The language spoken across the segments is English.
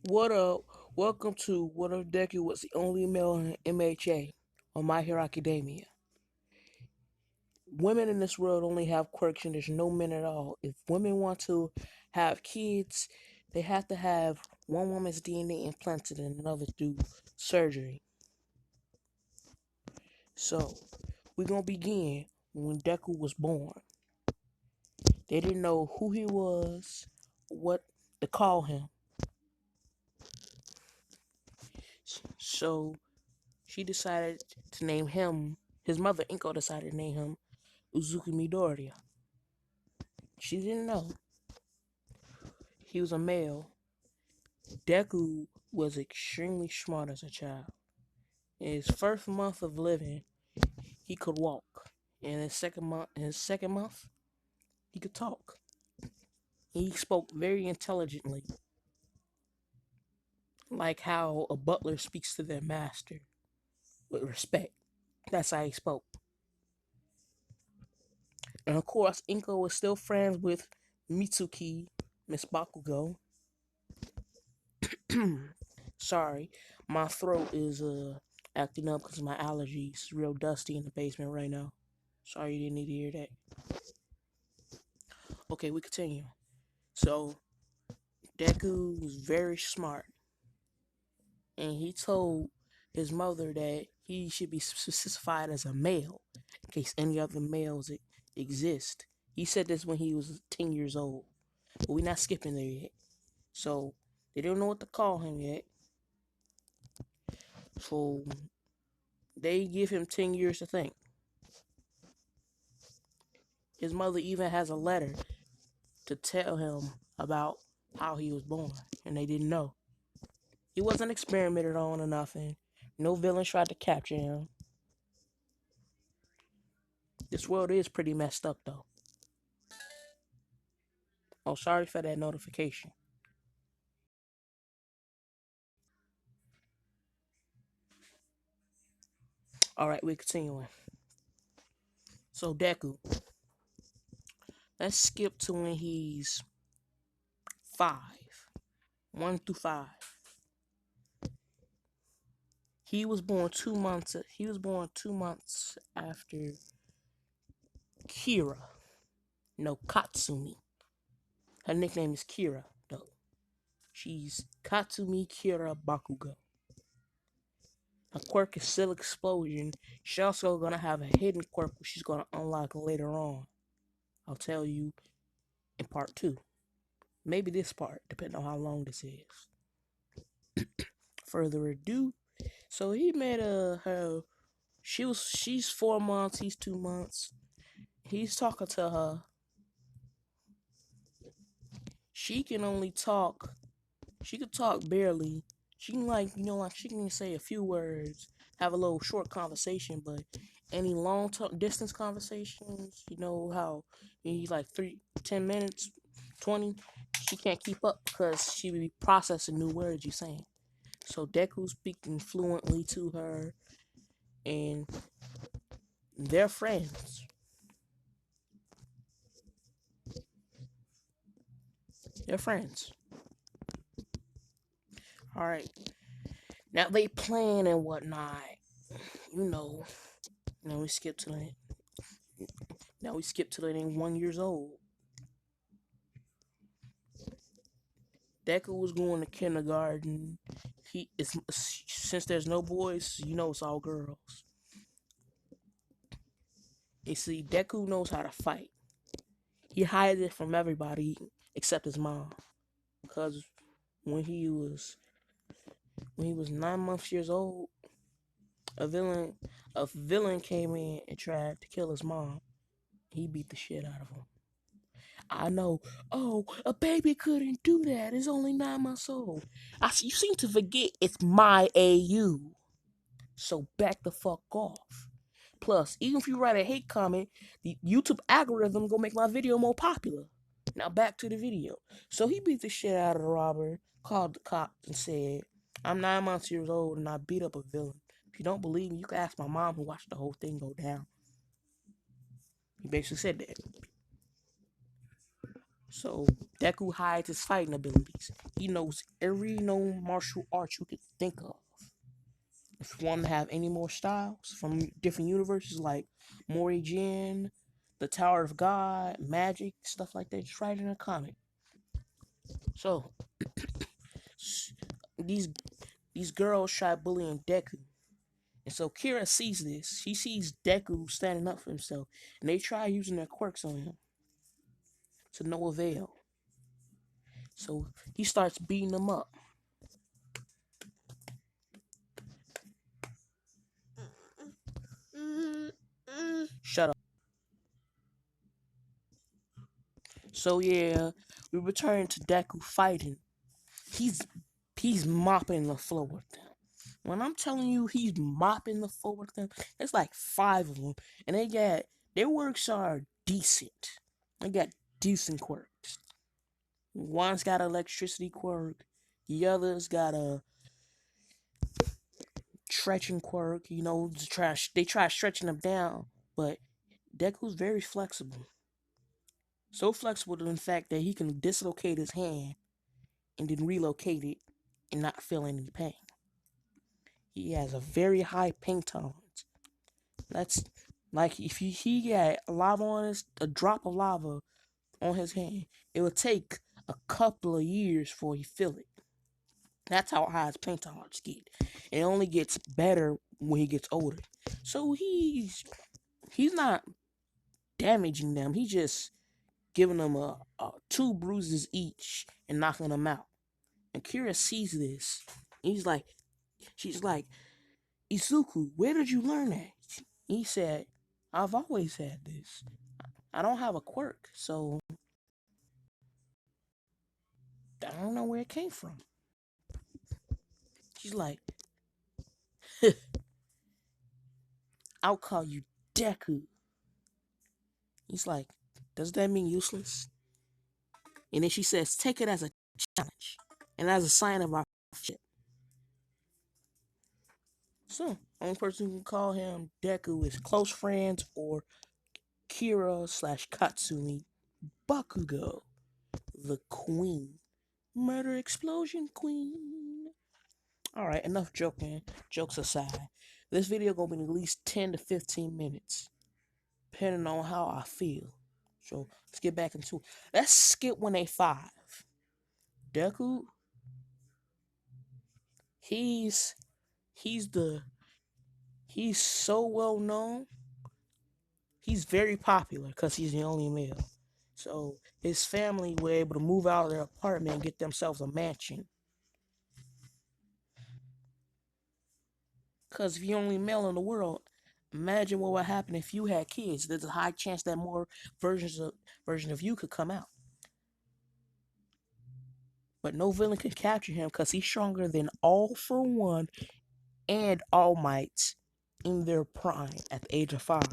What up? Welcome to What If Deku was the only male in MHA on My Hero Academia. Women in this world only have quirks and there's no men at all. If women want to have kids, they have to have one woman's DNA implanted and another through surgery. So, we're gonna begin when Deku was born. They didn't know who he was, what to call him. So, she decided to name him, his mother Inko decided to name him Uzuki Midoriya. She didn't know he was a male. Deku was extremely smart as a child. In his first month of living, he could walk. In his second month, he could talk. He spoke very intelligently, like how a butler speaks to their master with respect. That's how he spoke. And of course, Inko was still friends with Mitsuki, Miss Bakugo. Sorry, my throat is acting up because of my allergies. It's real dusty in the basement right now. Sorry you didn't need to hear that. Okay, we continue. So Deku was very smart, and he told his mother that he should be specified as a male in case any other males exist. He said this when he was 10 years old, but we're not skipping there yet. So they don't know what to call him yet. So they give him 10 years to think. His mother even has a letter to tell him about how he was born, and they didn't know. He wasn't experimented on or nothing. No villains tried to capture him. This world is pretty messed up, though. Oh, sorry for that notification. Alright, we're continuing. So, Deku. Let's skip to when he's 5. 1 through 5. He was born 2 months after Kira. No, Katsumi. Her nickname is Kira, though. She's Katsumi Kira Bakugo. A quirk is still explosion. She's also gonna have a hidden quirk which she's gonna unlock later on. I'll tell you in part 2. Maybe this part, depending on how long this is. Further ado, so he met her. She's 4 months. He's 2 months. He's talking to her. She can only talk. She could talk barely. She can like she can say a few words, have a little short conversation, but any distance conversations, you know how you need like 10 minutes, 20, she can't keep up because she be processing new words you're saying. So Deku speaking fluently to her, and they're friends. They're friends. All right. Now they plan and whatnot. You know. Now we skip to the. Now we skip to the 1 years old. Deku was going to kindergarten. He is since there's no boys, you know it's all girls. You see, Deku knows how to fight. He hides it from everybody except his mom, because when he was 9 months old, a villain a villain came in and tried to kill his mom. He beat the shit out of him. I know. Oh, a baby couldn't do that. It's only 9 months old. You seem to forget it's my AU. So back the fuck off. Plus, even if you write a hate comment, the YouTube algorithm gonna make my video more popular. Now back to the video. So he beat the shit out of the robber, called the cops, and said, "I'm 9 months old and I beat up a villain. If you don't believe me, you can ask my mom who watched the whole thing go down." He basically said that. So Deku hides his fighting abilities. He knows every known martial art you could think of. If you want to have any more styles from different universes like Mori Jin, the Tower of God, magic, stuff like that, just write in a comic. So these these girls try bullying Deku. And so Kira sees this. She sees Deku standing up for himself. And they try using their quirks on him to no avail. So he starts beating them up. Shut up. So yeah, we return to Deku fighting. He's he's mopping the floor with them. When I'm telling you he's mopping the floor with them, there's like 5 of them. And their works are decent. They got decent quirks. One's got electricity quirk. The other's got a stretching quirk. They try stretching him down, but Deku's very flexible. So flexible to the fact that he can dislocate his hand and then relocate it and not feel any pain. He has a very high pain tolerance. That's like if he got lava on a drop of lava on his hand, it would take a couple of years before he feel it. That's how high his pain tolerance get. It only gets better when he gets older. So he's not damaging them. He's just giving them a 2 bruises each and knocking them out. And Kira sees this. She's like, Izuku, where did you learn that? He said, I've always had this. I don't have a quirk, so I don't know where it came from. She's like, I'll call you Deku. He's like, does that mean useless? And then she says, take it as a challenge and as a sign of our friendship. So, only person who can call him Deku is close friends or Kira/Katsumi Bakugo, the queen. Murder explosion queen. Alright, enough joking. Jokes aside. This video gonna be at least 10 to 15 minutes. Depending on how I feel. So let's get back into it. Let's skip 185. Deku, he's he's the he's so well known. He's very popular because he's the only male. So his family were able to move out of their apartment and get themselves a mansion. Because if you're only male in the world, imagine what would happen if you had kids. There's a high chance that more version of you could come out. But no villain can capture him because he's stronger than All For One and All Might in their prime at the age of 5.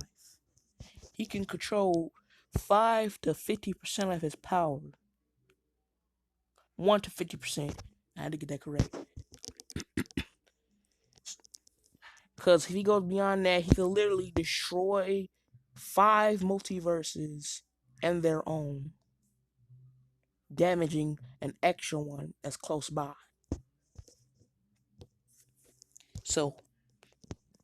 He can control 5 to 50% of his power. 1 to 50%. I had to get that correct. Because if he goes beyond that, he can literally destroy 5 multiverses and their own, damaging an extra one that's close by. So,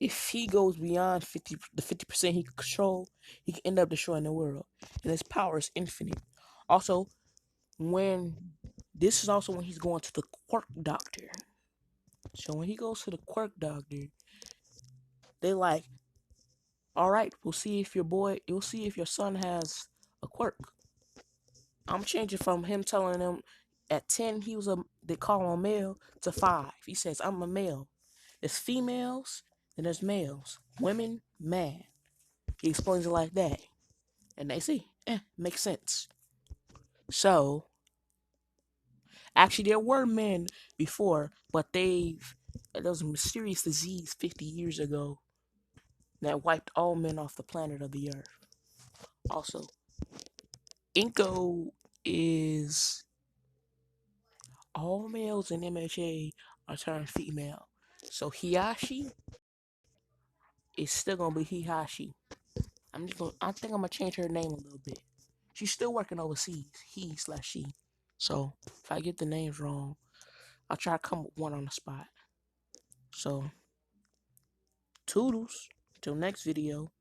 if he goes beyond the 50% he can control, he can end up destroying the world. And his power is infinite. Also, this is also when he's going to the Quirk Doctor. So when he goes to the Quirk Doctor, they like, alright, we'll see if your son has a quirk. I'm changing from him telling them at 10 they call him a male to 5. He says, I'm a male. There's females, and there's males. Women, man. He explains it like that. And they see, makes sense. So, actually there were men before, but there was a mysterious disease 50 years ago that wiped all men off the planet of the earth. Also, Inko is all males in MHA are turned female. So Hiyashi is still gonna be Hiyashi. I think I'm gonna change her name a little bit. She's still working overseas. He/she. So if I get the names wrong, I'll try to come up with one on the spot. So, toodles. Till next video.